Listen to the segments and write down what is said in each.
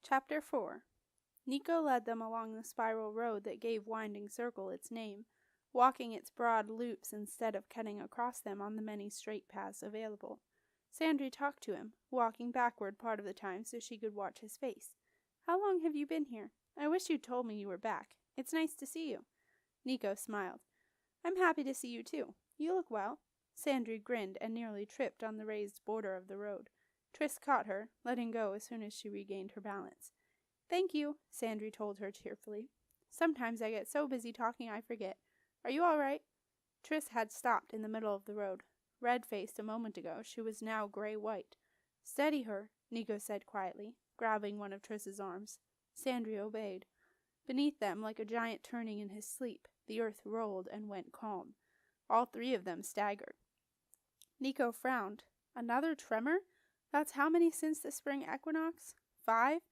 Chapter 4. Nico led them along the spiral road that gave Winding Circle its name, walking its broad loops instead of cutting across them on the many straight paths available. Sandry talked to him, walking backward part of the time so she could watch his face. "How long have you been here? I wish you'd told me you were back. It's nice to see you." Nico smiled. "I'm happy to see you too. You look well." Sandry grinned and nearly tripped on the raised border of the road. Tris caught her, letting go as soon as she regained her balance. "Thank you," Sandry told her cheerfully. "Sometimes I get so busy talking I forget. Are you all right?" Tris had stopped in the middle of the road. Red-faced a moment ago, she was now gray-white. "Steady her," Nico said quietly, grabbing one of Tris's arms. Sandry obeyed. Beneath them, like a giant turning in his sleep, the earth rolled and went calm. All three of them staggered. Nico frowned. "Another tremor? That's how many since the spring equinox? 5?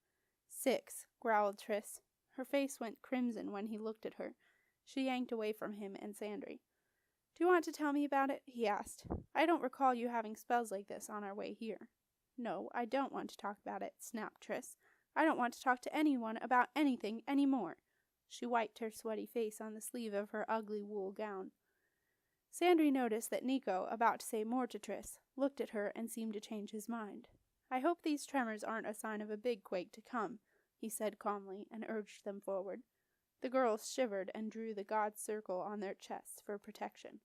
6, growled Tris. Her face went crimson when he looked at her. She yanked away from him and Sandry. "Do you want to tell me about it?" he asked. "I don't recall you having spells like this on our way here." "No, I don't want to talk about it," snapped Tris. "I don't want to talk to anyone about anything any more." She wiped her sweaty face on the sleeve of her ugly wool gown. Sandry noticed that Nico, about to say more to Tris, looked at her and seemed to change his mind. "I hope these tremors aren't a sign of a big quake to come," he said calmly, and urged them forward. The girls shivered and drew the god's circle on their chests for protection.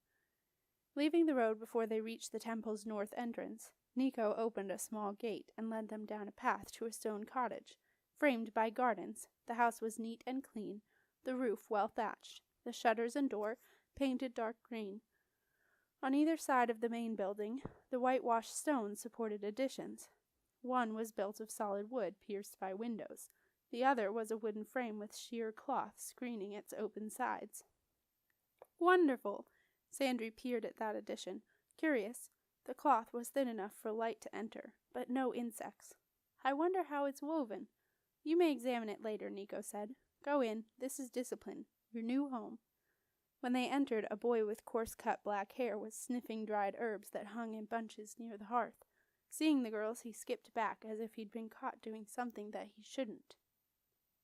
Leaving the road before they reached the temple's north entrance, Nico opened a small gate and led them down a path to a stone cottage. Framed by gardens, the house was neat and clean, the roof well thatched, the shutters and door painted dark green. On either side of the main building, the whitewashed stones supported additions. One was built of solid wood pierced by windows. The other was a wooden frame with sheer cloth screening its open sides. "Wonderful!" Sandry peered at that addition, curious. The cloth was thin enough for light to enter, but no insects. "I wonder how it's woven." "You may examine it later," Nico said. "Go in. This is Discipline, your new home." When they entered, a boy with coarse-cut black hair was sniffing dried herbs that hung in bunches near the hearth. Seeing the girls, he skipped back as if he'd been caught doing something that he shouldn't.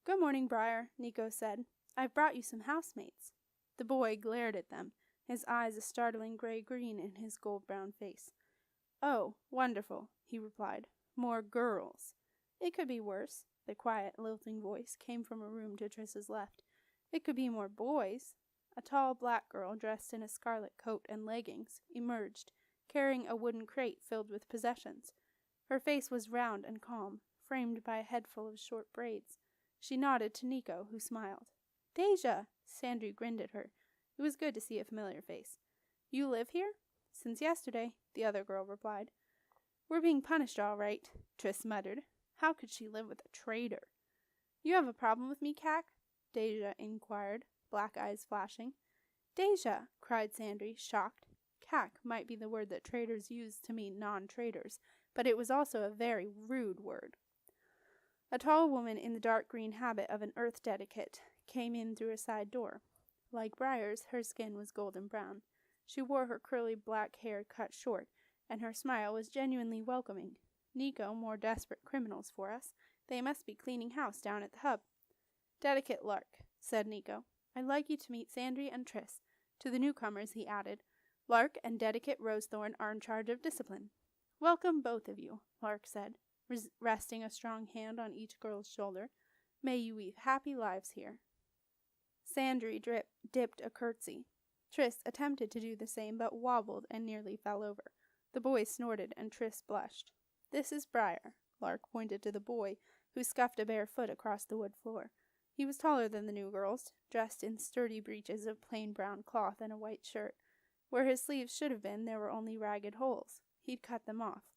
"Good morning, Brier," Nico said. "I've brought you some housemates." The boy glared at them, his eyes a startling gray-green in his gold-brown face. "Oh, wonderful," he replied. "More girls." "It could be worse." The quiet, lilting voice came from a room to Tris's left. "It could be more boys." A tall black girl, dressed in a scarlet coat and leggings, emerged, carrying a wooden crate filled with possessions. Her face was round and calm, framed by a head full of short braids. She nodded to Nico, who smiled. "Deja!" Sandry grinned at her. It was good to see a familiar face. "You live here?" "Since yesterday," the other girl replied. "We're being punished all right," Tris muttered. How could she live with a traitor? "You have a problem with me, Cac?" Deja inquired, black eyes flashing. "Deja!" cried Sandry, shocked. Cac might be the word that traders used to mean non-traders, but it was also a very rude word. A tall woman in the dark green habit of an earth dedicate came in through a side door. Like Brier's, her skin was golden brown. She wore her curly black hair cut short, and her smile was genuinely welcoming. "Nico, more desperate criminals for us. They must be cleaning house down at the hub." "Dedicate Lark," said Nico. "I'd like you to meet Sandry and Tris." To the newcomers he added, "Lark and Dedicate Rosethorn are in charge of Discipline." "Welcome, both of you," Lark said, resting a strong hand on each girl's shoulder. "May you weave happy lives here." Sandry dipped a curtsy. Tris attempted to do the same, but wobbled and nearly fell over. The boy snorted, and Tris blushed. "This is Brier." Lark pointed to the boy, who scuffed a bare foot across the wood floor. He was taller than the new girls, dressed in sturdy breeches of plain brown cloth and a white shirt. Where his sleeves should have been, there were only ragged holes. He'd cut them off.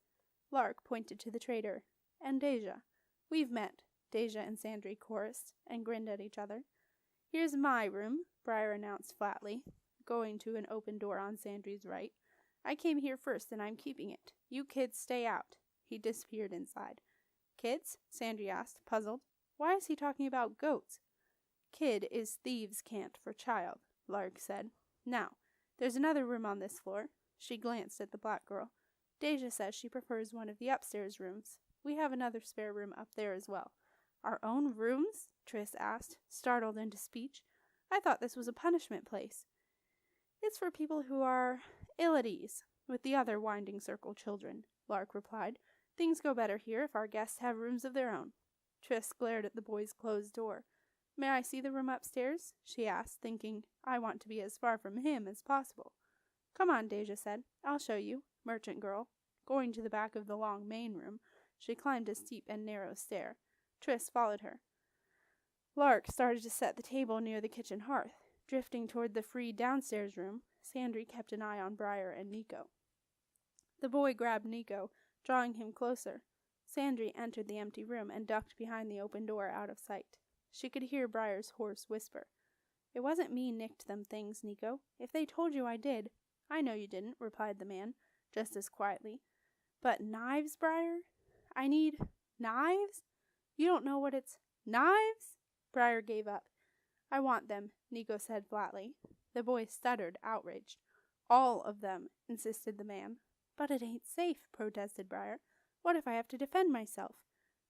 Lark pointed to the trader. "And Deja." "We've met," Deja and Sandry chorused, and grinned at each other. "Here's my room," Brier announced flatly, going to an open door on Sandry's right. "I came here first, and I'm keeping it. You kids stay out." He disappeared inside. "Kids?" Sandry asked, puzzled. "Why is he talking about goats?" "Kid is thieves' cant for child," Lark said. "Now, there's another room on this floor." She glanced at the black girl. "Deja says she prefers one of the upstairs rooms. We have another spare room up there as well. Our own rooms? Tris asked, startled into speech. I thought this was a punishment place. It's for people who are ill at ease with the other Winding Circle children, Lark replied. Things go better here if our guests have rooms of their own. Tris glared at the boy's closed door. May I see the room upstairs? She asked, thinking, I want to be as far from him as possible. Come on, Deja said. I'll show you, merchant girl. Going to the back of the long main room, she climbed a steep and narrow stair. Tris followed her. Lark started to set the table near the kitchen hearth. Drifting toward the free downstairs room, Sandry kept an eye on Brier and Nico. The boy grabbed Nico, drawing him closer. Sandry entered the empty room and ducked behind the open door out of sight. She could hear Brier's hoarse whisper. It wasn't me nicked them things, Nico. If they told you I did. I know you didn't, replied the man, just as quietly. But knives, Brier? I need knives? You don't know what it's knives? Brier gave up. I want them, Nico said flatly. The boy stuttered, outraged. All of them, insisted the man. But it ain't safe, protested Brier. What if I have to defend myself?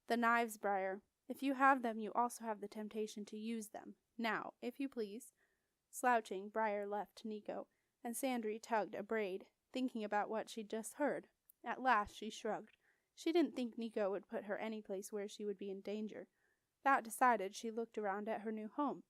The knives, Brier. If you have them, you also have the temptation to use them. Now, if you please. Slouching, Brier left Nico, and Sandry tugged a braid, thinking about what she'd just heard. At last she shrugged. She didn't think Nico would put her any place where she would be in danger. That decided, she looked around at her new home.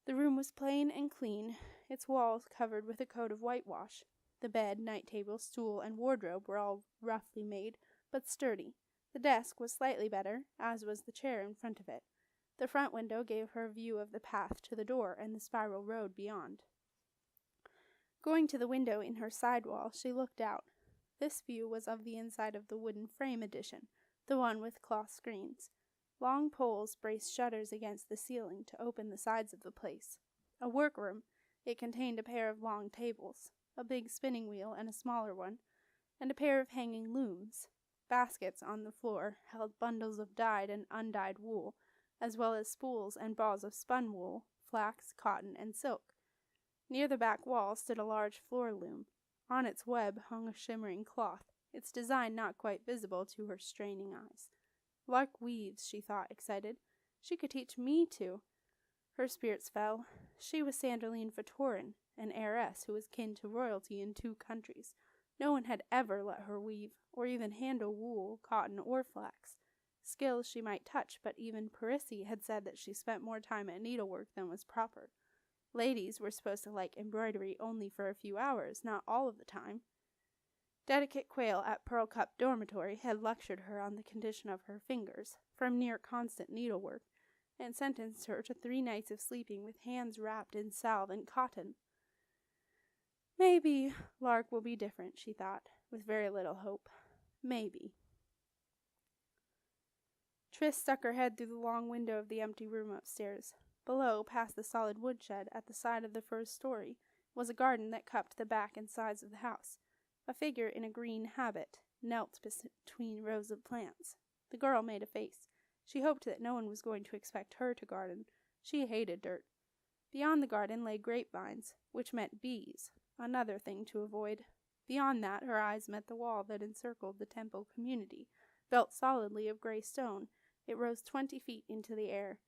The room was plain and clean, its walls covered with a coat of whitewash. The bed, night table, stool, and wardrobe were all roughly made, but sturdy. The desk was slightly better, as was the chair in front of it. The front window gave her a view of the path to the door and the spiral road beyond. Going to the window in her side wall, she looked out. This view was of the inside of the wooden frame addition, the one with cloth screens. Long poles braced shutters against the ceiling to open the sides of the place. A workroom, it contained a pair of long tables, a big spinning wheel and a smaller one, and a pair of hanging looms. Baskets on the floor held bundles of dyed and undyed wool, as well as spools and balls of spun wool, flax, cotton, and silk. Near the back wall stood a large floor loom. On its web hung a shimmering cloth, its design not quite visible to her straining eyes. Lark weaves, she thought, excited. She could teach me to. Her spirits fell. She was Sanderline Fatorin, an heiress who was kin to royalty in 2 countries. No one had ever let her weave, or even handle wool, cotton, or flax. Skills she might touch, but even Parisi had said that she spent more time at needlework than was proper. Ladies were supposed to like embroidery only for a few hours, not all of the time. Dedicate Quayle at Pearl Cup Dormitory had lectured her on the condition of her fingers, from near constant needlework, and sentenced her to 3 nights of sleeping with hands wrapped in salve and cotton. Maybe Lark will be different, she thought, with very little hope. Maybe. Tris stuck her head through the long window of the empty room upstairs. Below, past the solid woodshed at the side of the first story, was a garden that cupped the back and sides of the house. A figure in a green habit knelt between rows of plants. The girl made a face. She hoped that no one was going to expect her to garden. She hated dirt. Beyond the garden lay grapevines, which meant bees, another thing to avoid. Beyond that, her eyes met the wall that encircled the temple community. Built solidly of gray stone, it rose 20 feet into the air.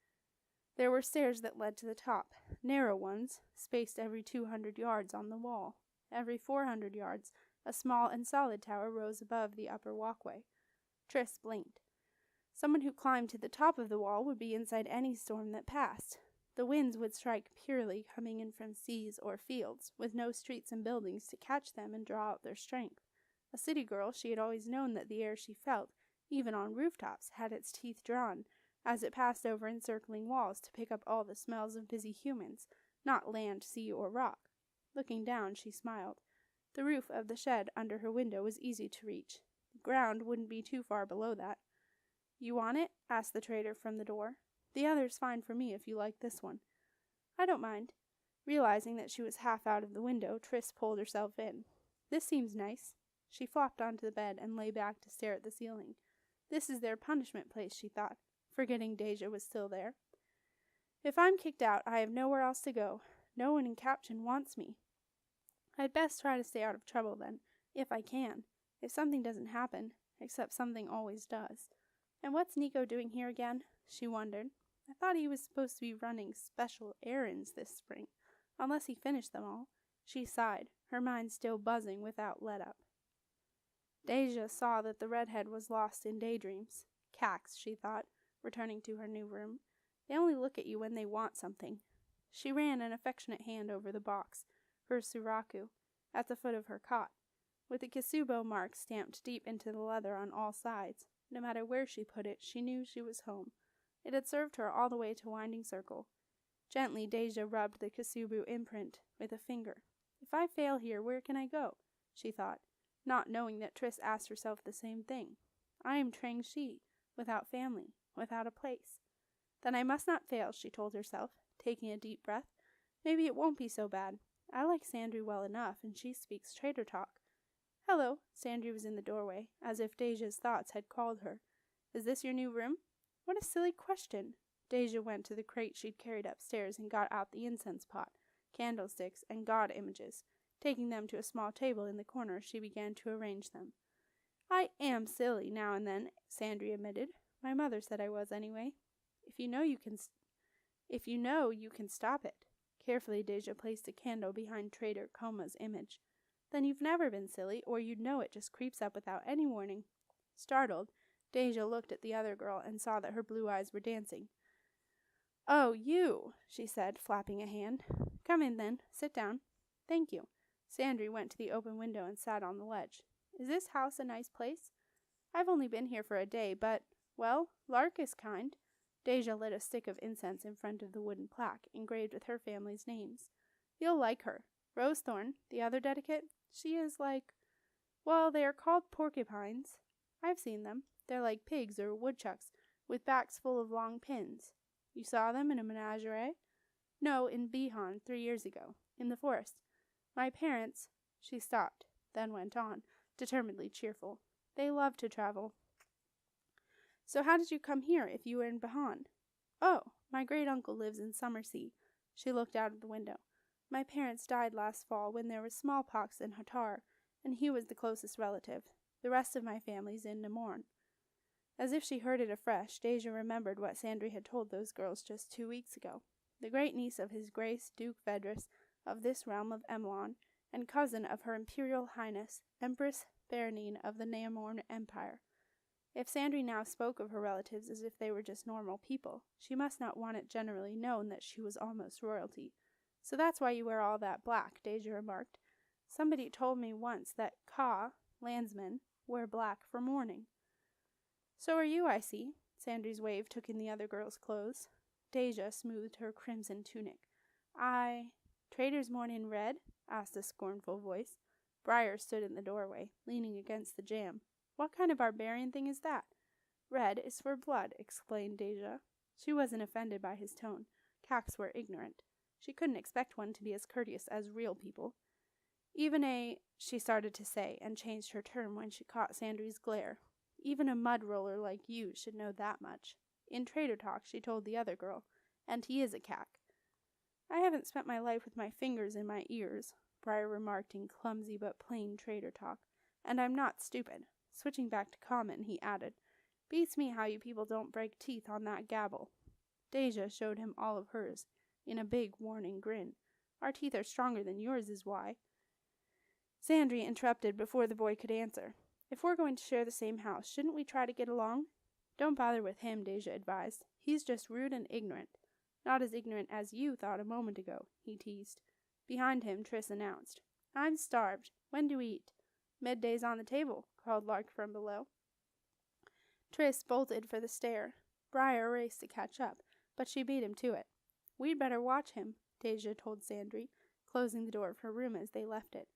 There were stairs that led to the top, narrow ones, spaced every 200 yards on the wall. Every 400 yards, a small and solid tower rose above the upper walkway. Tris blinked. Someone who climbed to the top of the wall would be inside any storm that passed. The winds would strike purely coming in from seas or fields, with no streets and buildings to catch them and draw out their strength. A city girl, she had always known that the air she felt, even on rooftops, had its teeth drawn, as it passed over encircling walls to pick up all the smells of busy humans, not land, sea, or rock. Looking down, she smiled. The roof of the shed under her window was easy to reach. The ground wouldn't be too far below that. You want it? Asked the trader from the door. The other's fine for me if you like this one. I don't mind. Realizing that she was half out of the window, Tris pulled herself in. This seems nice. She flopped onto the bed and lay back to stare at the ceiling. This is their punishment place, she thought, forgetting Deja was still there. If I'm kicked out, I have nowhere else to go. No one in Captain wants me. I'd best try to stay out of trouble then, if I can, if something doesn't happen, except something always does. And what's Nico doing here again? She wondered. I thought he was supposed to be running special errands this spring, unless he finished them all. She sighed, her mind still buzzing without let-up. Deja saw that the redhead was lost in daydreams. Cax, she thought, returning to her new room. They only look at you when they want something. She ran an affectionate hand over the box, her suraku, at the foot of her cot, with the kisubo mark stamped deep into the leather on all sides. No matter where she put it, she knew she was home. It had served her all the way to Winding Circle. Gently, Deja rubbed the kisubo imprint with a finger. If I fail here, where can I go? She thought, not knowing that Triss asked herself the same thing. I am Trang-Shi, without family, without a place. Then I must not fail, she told herself, taking a deep breath. Maybe it won't be so bad. I like Sandry well enough, and she speaks trader talk. Hello, Sandry was in the doorway, as if Deja's thoughts had called her. Is this your new room? What a silly question. Deja went to the crate she'd carried upstairs and got out the incense pot, candlesticks, and god images. Taking them to a small table in the corner, she began to arrange them. I am silly now and then, Sandry admitted. My mother said I was anyway. If you know you can stop it. Carefully, Deja placed a candle behind Trader Coma's image. Then you've never been silly, or you'd know it just creeps up without any warning. Startled, Deja looked at the other girl and saw that her blue eyes were dancing. Oh, you, she said, flapping a hand. Come in, then. Sit down. Thank you. Sandry went to the open window and sat on the ledge. Is this house a nice place? I've only been here for a day, but, well, Lark is kind. Deja lit a stick of incense in front of the wooden plaque, engraved with her family's names. You'll like her. Rosethorn, the other dedicate, she is like, well, they are called porcupines. I've seen them. They're like pigs or woodchucks, with backs full of long pins. You saw them in a menagerie? No, in Bihan 3 years ago, in the forest. My parents, she stopped, then went on, determinedly cheerful. They love to travel. So how did you come here if you were in Bihan? Oh, my great-uncle lives in Summersea. She looked out of the window. My parents died last fall when there was smallpox in Hattar, and he was the closest relative. The rest of my family's in Namorn. As if she heard it afresh, Deja remembered what Sandry had told those girls just 2 weeks ago. The great-niece of His Grace Duke Vedris of this realm of Emlon, and cousin of Her Imperial Highness, Empress Berenine of the Namorn Empire. If Sandry now spoke of her relatives as if they were just normal people, she must not want it generally known that she was almost royalty. So that's why you wear all that black, Deja remarked. Somebody told me once that Ka, landsmen, wear black for mourning. So are you, I see. Sandry's wave took in the other girl's clothes. Deja smoothed her crimson tunic. Traders mourn in red? Asked a scornful voice. Brier stood in the doorway, leaning against the jamb. What kind of barbarian thing is that? Red is for blood, explained Deja. She wasn't offended by his tone. Cax were ignorant. She couldn't expect one to be as courteous as real people. She started to say, and changed her term when she caught Sandry's glare. Even a mud roller like you should know that much. In trader talk, she told the other girl, and he is a cack. I haven't spent my life with my fingers in my ears, Brier remarked in clumsy but plain trader talk, and I'm not stupid. Switching back to common, he added, Beats me how you people don't break teeth on that gabble. Deja showed him all of hers, in a big, warning grin. Our teeth are stronger than yours is why. Sandry interrupted before the boy could answer. If we're going to share the same house, shouldn't we try to get along? Don't bother with him, Deja advised. He's just rude and ignorant. Not as ignorant as you thought a moment ago, he teased. Behind him, Triss announced. I'm starved. When do we eat? Midday's on the table, called Lark from below. Triss bolted for the stair. Brier raced to catch up, but she beat him to it. We'd better watch him, Deja told Sandry, closing the door of her room as they left it.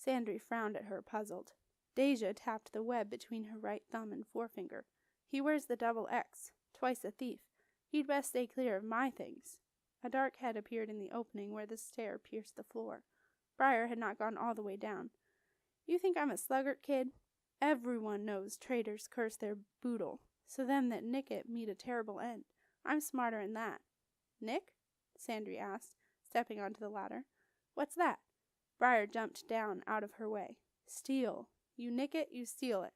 Sandry frowned at her, puzzled. Deja tapped the web between her right thumb and forefinger. He wears the double X, twice a thief. He'd best stay clear of my things. A dark head appeared in the opening where the stair pierced the floor. Brier had not gone all the way down. You think I'm a sluggard, kid? Everyone knows traders curse their boodle, so them that nick it meet a terrible end. I'm smarter than that. Nick? Sandry asked, stepping onto the ladder. What's that? Brier jumped down out of her way. Steal. You nick it, you steal it.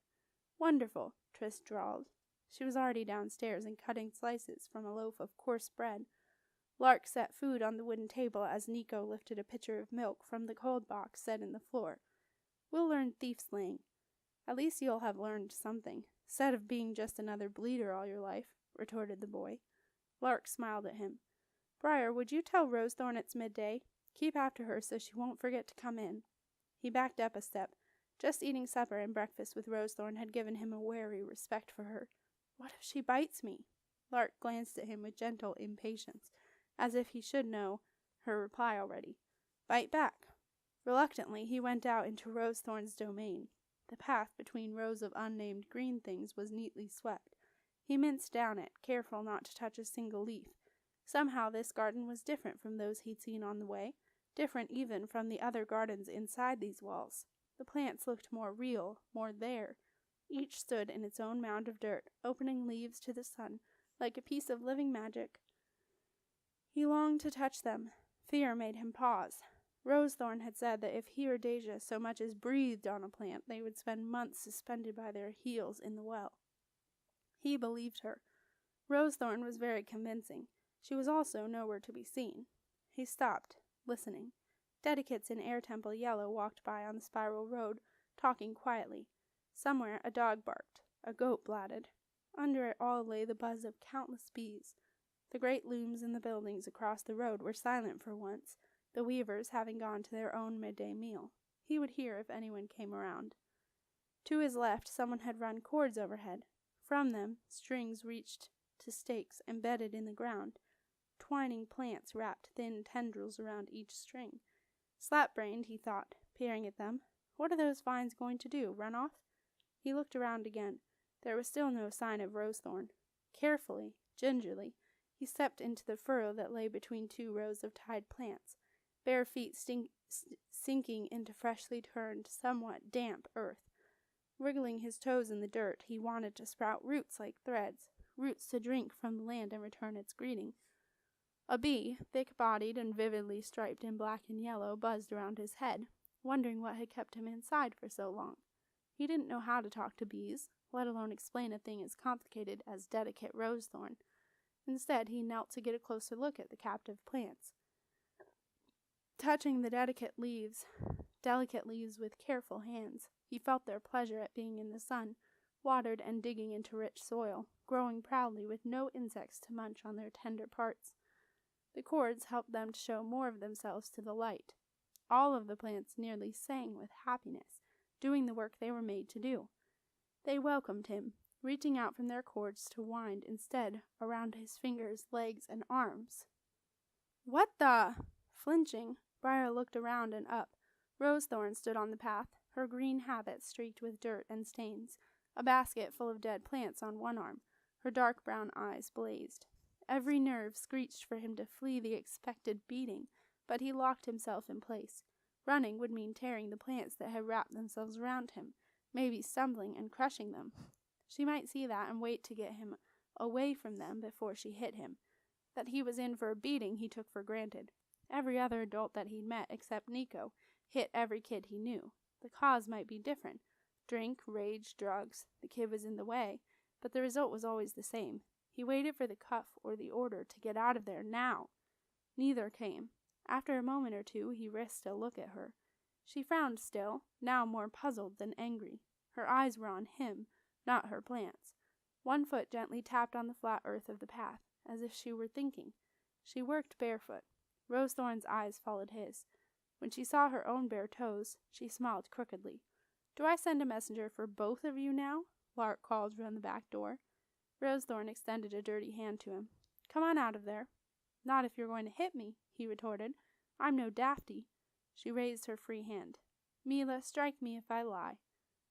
Wonderful, Triss drawled. She was already downstairs and cutting slices from a loaf of coarse bread. Lark set food on the wooden table as Nico lifted a pitcher of milk from the cold box set in the floor. "We'll learn thief slaying. At least you'll have learned something, instead of being just another bleeder all your life," retorted the boy. Lark smiled at him. "Brier, would you tell Rosethorn it's midday? Keep after her so she won't forget to come in." He backed up a step. Just eating supper and breakfast with Rosethorn had given him a wary respect for her. "What if she bites me?" Lark glanced at him with gentle impatience, as if he should know her reply already. "Bite back." Reluctantly, he went out into Rosethorn's domain. The path between rows of unnamed green things was neatly swept. He minced down it, careful not to touch a single leaf. Somehow this garden was different from those he'd seen on the way, different even from the other gardens inside these walls. The plants looked more real, more there. Each stood in its own mound of dirt, opening leaves to the sun, like a piece of living magic. He longed to touch them. Fear made him pause. Rosethorn had said that if he or Deja so much as breathed on a plant, they would spend months suspended by their heels in the well. He believed her. Rosethorn was very convincing. She was also nowhere to be seen. He stopped, listening. Dedicates in Air Temple yellow walked by on the spiral road, talking quietly. Somewhere a dog barked. A goat blatted. Under it all lay the buzz of countless bees. The great looms in the buildings across the road were silent for once, the weavers having gone to their own midday meal. He would hear if anyone came around. To his left, someone had run cords overhead. From them, strings reached to stakes embedded in the ground. Twining plants wrapped thin tendrils around each string. Slap-brained, he thought, peering at them. What are those vines going to do, run off? He looked around again. There was still no sign of Rosethorn. Carefully, gingerly, he stepped into the furrow that lay between two rows of tied plants, bare feet sinking into freshly turned, somewhat damp earth. Wriggling his toes in the dirt, he wanted to sprout roots like threads, roots to drink from the land and return its greeting. A bee, thick-bodied and vividly striped in black and yellow, buzzed around his head, wondering what had kept him inside for so long. He didn't know how to talk to bees, let alone explain a thing as complicated as delicate Rosethorn. Instead, he knelt to get a closer look at the captive plants. Touching the delicate leaves with careful hands, he felt their pleasure at being in the sun, watered and digging into rich soil, growing proudly with no insects to munch on their tender parts. The cords helped them to show more of themselves to the light. All of the plants nearly sang with happiness, doing the work they were made to do. They welcomed him, reaching out from their cords to wind instead around his fingers, legs, and arms. "What the?" Flinching, Brier looked around and up. Rosethorn stood on the path, her green habit streaked with dirt and stains, a basket full of dead plants on one arm. Her dark brown eyes blazed. Every nerve screeched for him to flee the expected beating, but he locked himself in place. Running would mean tearing the plants that had wrapped themselves around him, maybe stumbling and crushing them. She might see that and wait to get him away from them before she hit him. That he was in for a beating he took for granted. Every other adult that he'd met, except Nico, hit every kid he knew. The cause might be different. Drink, rage, drugs. The kid was in the way, but the result was always the same. He waited for the cuff or the order to get out of there now. Neither came. After a moment or two, he risked a look at her. She frowned still, now more puzzled than angry. Her eyes were on him, not her plants. One foot gently tapped on the flat earth of the path, as if she were thinking. She worked barefoot. Rosethorn's eyes followed his. When she saw her own bare toes, she smiled crookedly. "Do I send a messenger for both of you now?" Lark called from the back door. Rosethorn extended a dirty hand to him. "Come on out of there." "Not if you're going to hit me," he retorted. "I'm no dafty." She raised her free hand. "Mila, strike me if I lie."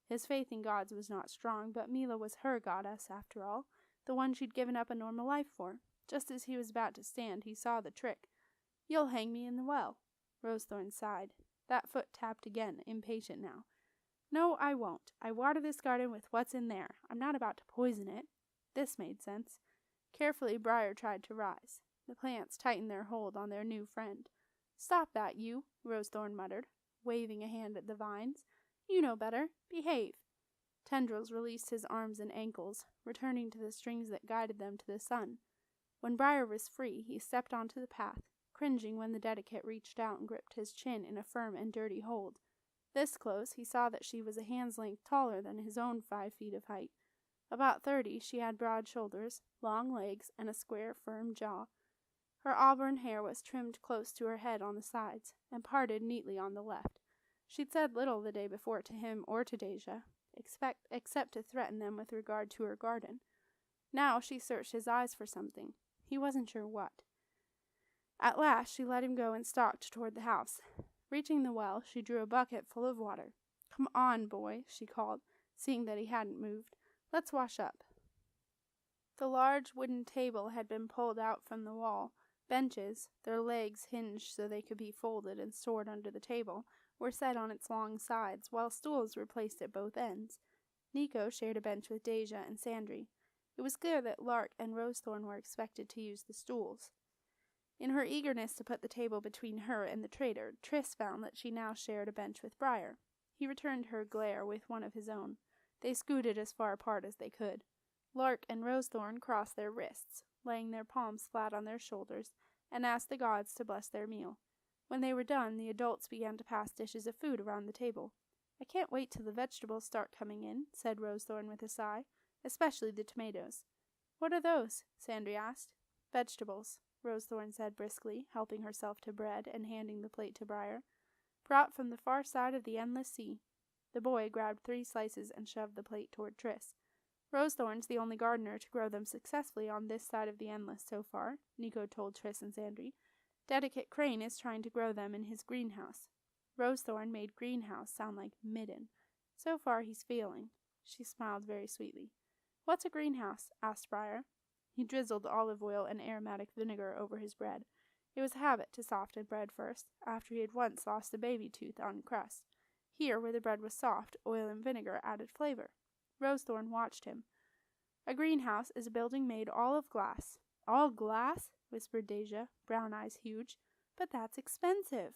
His faith in gods was not strong, but Mila was her goddess, after all, the one she'd given up a normal life for. Just as he was about to stand, he saw the trick. "You'll hang me in the well." Rosethorn sighed. That foot tapped again, impatient now. "No, I won't. I water this garden with what's in there. I'm not about to poison it." This made sense. Carefully, Brier tried to rise. The plants tightened their hold on their new friend. "Stop that, you," Rosethorn muttered, waving a hand at the vines. "You know better. Behave." Tendrils released his arms and ankles, returning to the strings that guided them to the sun. When Brier was free, he stepped onto the path, cringing when the dedicate reached out and gripped his chin in a firm and dirty hold. This close, he saw that she was a hand's length taller than his own 5 feet of height. About 30, she had broad shoulders, long legs, and a square, firm jaw. Her auburn hair was trimmed close to her head on the sides, and parted neatly on the left. She'd said little the day before to him or to Deja, except to threaten them with regard to her garden. Now she searched his eyes for something. He wasn't sure what. At last she let him go and stalked toward the house. Reaching the well, she drew a bucket full of water. "Come on, boy," she called, seeing that he hadn't moved. "Let's wash up." The large wooden table had been pulled out from the wall. Benches, their legs hinged so they could be folded and stored under the table, were set on its long sides, while stools were placed at both ends. Nico shared a bench with Deja and Sandry. It was clear that Lark and Rosethorn were expected to use the stools. In her eagerness to put the table between her and the traitor, Tris found that she now shared a bench with Brier. He returned her glare with one of his own. They scooted as far apart as they could. Lark and Rosethorn crossed their wrists, laying their palms flat on their shoulders, and asked the gods to bless their meal. When they were done, the adults began to pass dishes of food around the table. "I can't wait till the vegetables start coming in," said Rosethorn with a sigh, "especially the tomatoes." "What are those?" Sandry asked. "Vegetables," Rosethorn said briskly, helping herself to bread and handing the plate to Brier. "Brought from the far side of the endless sea." The boy grabbed 3 slices and shoved the plate toward Tris. "Rosethorn's the only gardener to grow them successfully on this side of the endless so far," Nico told Tris and Sandry. "Dedicate Crane is trying to grow them in his greenhouse." Rosethorn made greenhouse sound like midden. "So far he's failing." She smiled very sweetly. "What's a greenhouse?" asked Brier. He drizzled olive oil and aromatic vinegar over his bread. It was a habit to soften bread first, after he had once lost a baby tooth on crust. Here, where the bread was soft, oil and vinegar added flavor. Rosethorn watched him. "A greenhouse is a building made all of glass." "All glass?" whispered Deja, brown eyes huge. "But that's expensive."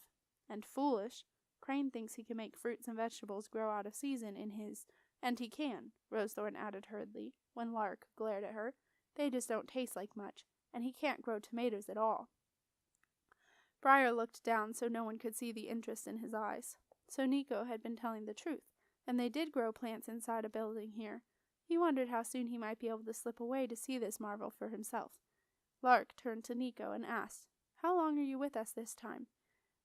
"And foolish. Crane thinks he can make fruits and vegetables grow out of season in his—" "And he can," Rosethorn added hurriedly, when Lark glared at her. "They just don't taste like much, and he can't grow tomatoes at all." Brier looked down so no one could see the interest in his eyes. So Nico had been telling the truth, and they did grow plants inside a building here. He wondered how soon he might be able to slip away to see this marvel for himself. Lark turned to Nico and asked, "How long are you with us this time?"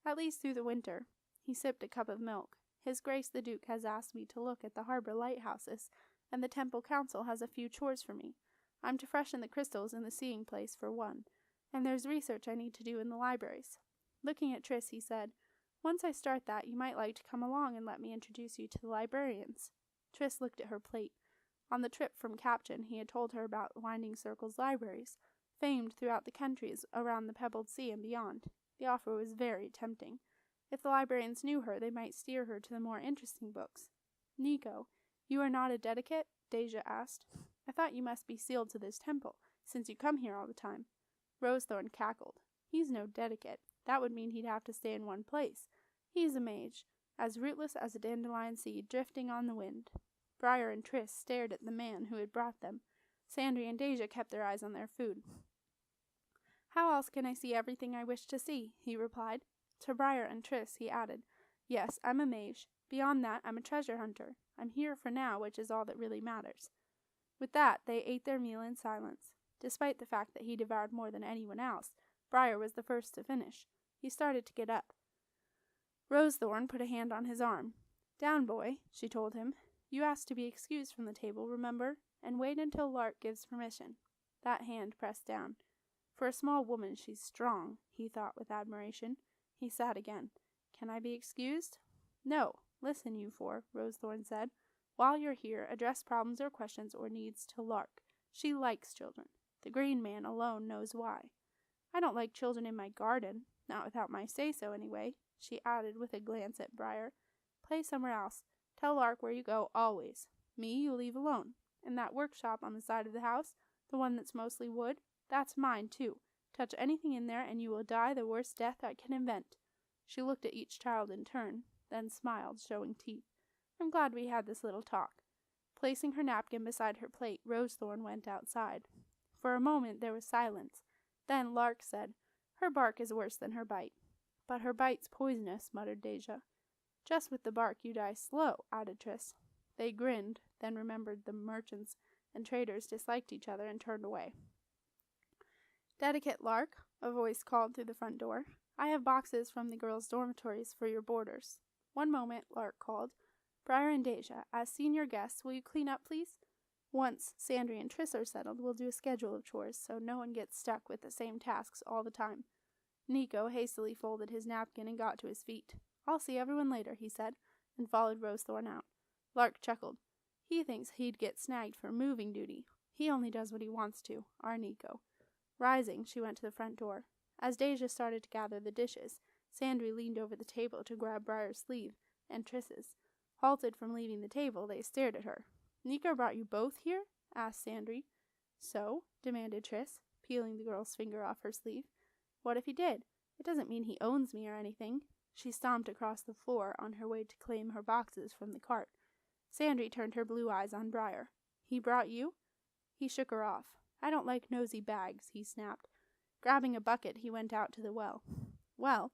"At least through the winter." He sipped a cup of milk. "His Grace the Duke has asked me to look at the harbor lighthouses, and the Temple Council has a few chores for me. I'm to freshen the crystals in the seeing place for one, and there's research I need to do in the libraries." Looking at Tris, he said, "Once I start that, you might like to come along and let me introduce you to the librarians." Tris looked at her plate. On the trip from Captain, he had told her about Winding Circle's libraries, famed throughout the countries around the Pebbled Sea and beyond. The offer was very tempting. If the librarians knew her, they might steer her to the more interesting books. "Nico, you are not a dedicate?" Deja asked. "I thought you must be sealed to this temple, since you come here all the time." Rosethorn cackled. "He's no dedicate. That would mean he'd have to stay in one place. He's a mage, as rootless as a dandelion seed drifting on the wind." Brier and Tris stared at the man who had brought them. Sandry and Deja kept their eyes on their food. "How else can I see everything I wish to see?" he replied. To Brier and Tris he added, "Yes, I'm a mage. Beyond that, I'm a treasure hunter. I'm here for now, which is all that really matters." With that, they ate their meal in silence. Despite the fact that he devoured more than anyone else, Brier was the first to finish. He started to get up. Rosethorn put a hand on his arm. "Down, boy," she told him. "You asked to be excused from the table, remember? And wait until Lark gives permission." That hand pressed down. For a small woman, she's strong, he thought with admiration. He sat again. "Can I be excused?" "No. Listen, you four," Rosethorn said. "While you're here, address problems or questions or needs to Lark. She likes children. The Green Man alone knows why." "I don't like children in my garden. Not without my say-so, anyway," she added with a glance at Brier. "Play somewhere else. Tell Lark where you go, always. Me you leave alone. And that workshop on the side of the house, the one that's mostly wood, that's mine, too. Touch anything in there and you will die the worst death I can invent." She looked at each child in turn, then smiled, showing teeth. "I'm glad we had this little talk." Placing her napkin beside her plate, Rosethorn went outside. For a moment there was silence. Then Lark said, "Her bark is worse than her bite." "But her bite's poisonous," muttered Deja. "Just with the bark you die slow," added Tris. They grinned, then remembered the merchants and traders disliked each other and turned away. "Dedicate Lark," a voice called through the front door. "I have boxes from the girls' dormitories for your boarders." "One moment," Lark called. "Brier and Deja, as senior guests, will you clean up, please? Once Sandry and Tris are settled, we'll do a schedule of chores, so no one gets stuck with the same tasks all the time." Nico hastily folded his napkin and got to his feet. "I'll see everyone later," he said, and followed Rosethorn out. Lark chuckled. "He thinks he'd get snagged for moving duty. He only does what he wants to, our Nico." Rising, she went to the front door. As Deja started to gather the dishes, Sandry leaned over the table to grab Brier's sleeve and Tris's. Halted from leaving the table, they stared at her. "Nico brought you both here?" asked Sandry. "So?" demanded Tris, peeling the girl's finger off her sleeve. "What if he did? It doesn't mean he owns me or anything." She stomped across the floor on her way to claim her boxes from the cart. Sandry turned her blue eyes on Brier. "He brought you?" He shook her off. "I don't like nosy bags," he snapped. Grabbing a bucket, he went out to the well. "Well,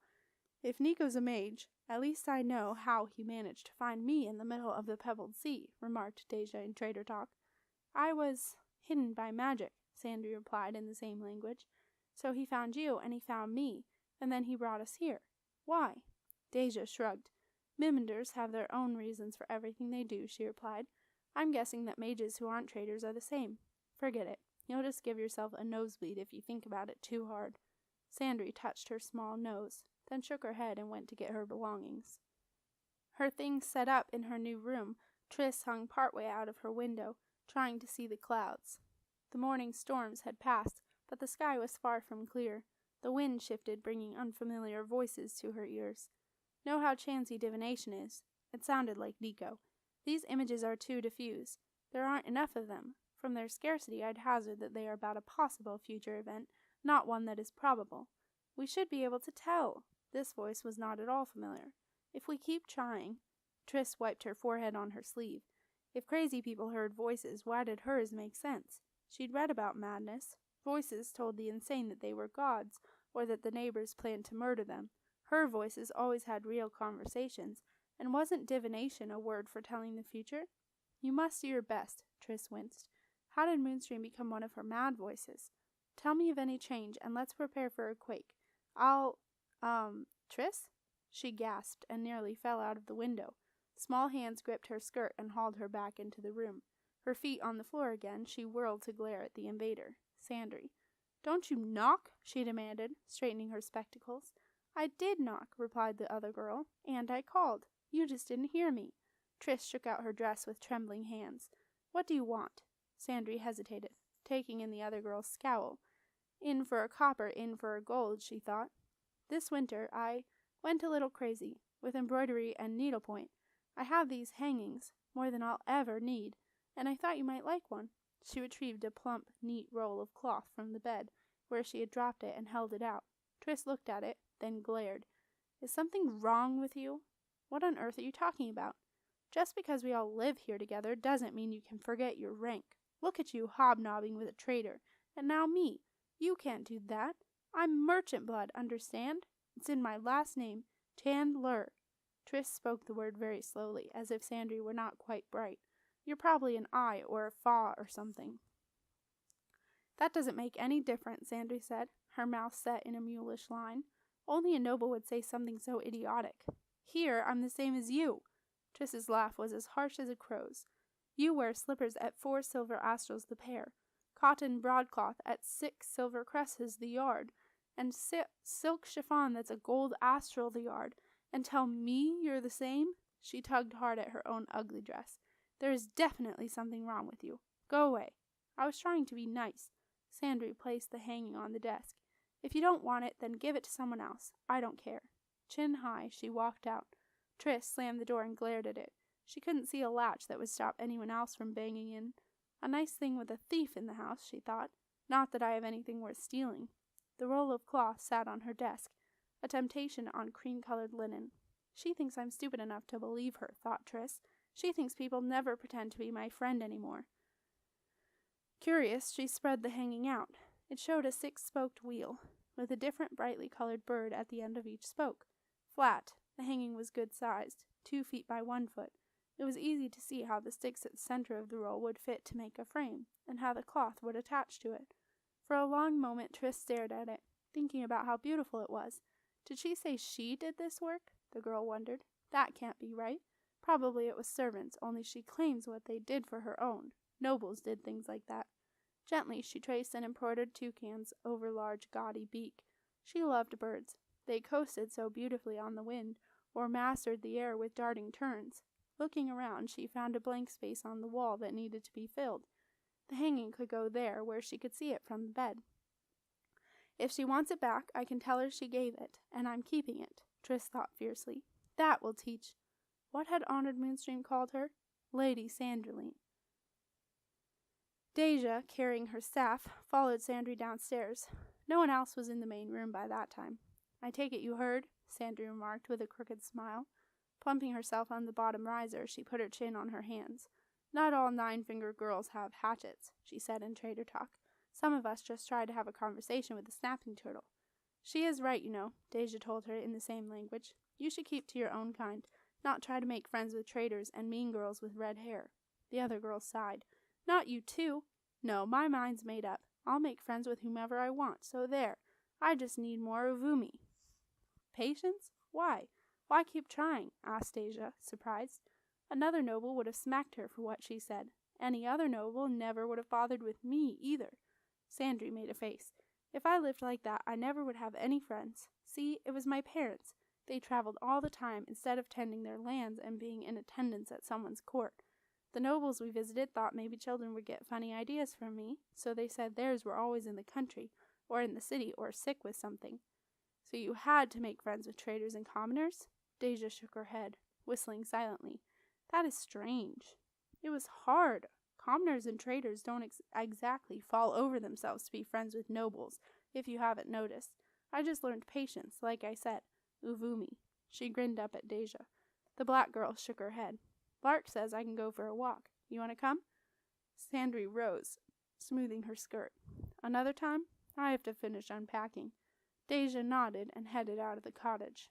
if Nico's a mage, at least I know how he managed to find me in the middle of the pebbled sea," remarked Deja in trader talk. "I was hidden by magic," Sandry replied in the same language. "So he found you, and he found me, and then he brought us here. Why?" Deja shrugged. "Mimanders have their own reasons for everything they do," she replied. "I'm guessing that mages who aren't traders are the same. Forget it. You'll just give yourself a nosebleed if you think about it too hard." Sandry touched her small nose, then shook her head and went to get her belongings. Her things set up in her new room, Tris hung partway out of her window, trying to see the clouds. The morning storms had passed, but the sky was far from clear. The wind shifted, bringing unfamiliar voices to her ears. "Know how chancy divination is?" It sounded like Nico. "These images are too diffuse. There aren't enough of them. From their scarcity, I'd hazard that they are about a possible future event, not one that is probable. We should be able to tell." This voice was not at all familiar. "If we keep trying." Tris wiped her forehead on her sleeve. If crazy people heard voices, why did hers make sense? She'd read about madness. Voices told the insane that they were gods, or that the neighbors planned to murder them. Her voices always had real conversations, and wasn't divination a word for telling the future? "You must do your best," Tris winced. How did Moonstream become one of her mad voices? "Tell me of any change, and let's prepare for a quake. Tris?" She gasped and nearly fell out of the window. Small hands gripped her skirt and hauled her back into the room. Her feet on the floor again, she whirled to glare at the invader, Sandry. "Don't you knock?" she demanded, straightening her spectacles. "I did knock," replied the other girl, "and I called. You just didn't hear me." Tris shook out her dress with trembling hands. "What do you want?" Sandry hesitated, taking in the other girl's scowl. In for a copper, in for a gold, she thought. "This winter I went a little crazy, with embroidery and needlepoint. I have these hangings, more than I'll ever need, and I thought you might like one." She retrieved a plump, neat roll of cloth from the bed, where she had dropped it, and held it out. Tris looked at it, then glared. "Is something wrong with you? What on earth are you talking about? Just because we all live here together doesn't mean you can forget your rank. Look at you hobnobbing with a traitor, and now me. You can't do that. I'm merchant blood, understand? It's in my last name, Chandler." Tris spoke the word very slowly, as if Sandry were not quite bright. "You're probably an I or a Fa or something." "That doesn't make any difference," Sandry said, her mouth set in a mulish line. "Only a noble would say something so idiotic. Here, I'm the same as you." Tris's laugh was as harsh as a crow's. "You wear slippers at 4 silver astrals the pair, cotton broadcloth at 6 silver cresses the yard, and silk chiffon that's a gold astral the yard, and tell me you're the same?" She tugged hard at her own ugly dress. "There is definitely something wrong with you. Go away." "I was trying to be nice." Sandry placed the hanging on the desk. "If you don't want it, then give it to someone else. I don't care." Chin high, she walked out. Tris slammed the door and glared at it. She couldn't see a latch that would stop anyone else from banging in. A nice thing with a thief in the house, she thought. Not that I have anything worth stealing. The roll of cloth sat on her desk, a temptation on cream-colored linen. "She thinks I'm stupid enough to believe her," thought Tris, She thinks people never pretend to be my friend anymore. Curious, she spread the hanging out. It showed a 6-spoked wheel, with a different brightly colored bird at the end of each spoke. Flat, the hanging was good-sized, 2 feet by 1 foot. It was easy to see how the sticks at the center of the roll would fit to make a frame, and how the cloth would attach to it. For a long moment Tris stared at it, thinking about how beautiful it was. Did she say she did this work? The girl wondered. That can't be right. Probably it was servants, only she claims what they did for her own. Nobles did things like that. Gently she traced an embroidered toucan's over large gaudy beak. She loved birds. They coasted so beautifully on the wind, or mastered the air with darting turns. Looking around, she found a blank space on the wall that needed to be filled. The hanging could go there, where she could see it from the bed. If she wants it back, I can tell her she gave it, and I'm keeping it, Tris thought fiercely. That will teach. What had Honored Moonstream called her? Lady Sandry. Deja, carrying her staff, followed Sandry downstairs. No one else was in the main room by that time. I take it you heard, Sandry remarked with a crooked smile. Plumping herself on the bottom riser, she put her chin on her hands. Not all 9-finger girls have hatchets, she said in trader talk. Some of us just try to have a conversation with the snapping turtle. She is right, you know, Deja told her in the same language. You should keep to your own kind, not try to make friends with traders and mean girls with red hair. The other girls sighed. Not you too. No, my mind's made up. I'll make friends with whomever I want, so there. I just need more uvumi. Patience? Why? Why keep trying? Asked Deja, surprised. Another noble would have smacked her for what she said. Any other noble never would have bothered with me, either. Sandry made a face. If I lived like that, I never would have any friends. See, it was my parents. They traveled all the time instead of tending their lands and being in attendance at someone's court. The nobles we visited thought maybe children would get funny ideas from me, so they said theirs were always in the country, or in the city, or sick with something. So you had to make friends with traders and commoners? Deja shook her head, whistling silently. That is strange. It was hard. Commoners and traders don't exactly fall over themselves to be friends with nobles, if you haven't noticed. I just learned patience, like I said. Uvumi. She grinned up at Deja. The black girl shook her head. Lark says I can go for a walk. You want to come? Sandry rose, smoothing her skirt. Another time? I have to finish unpacking. Deja nodded and headed out of the cottage.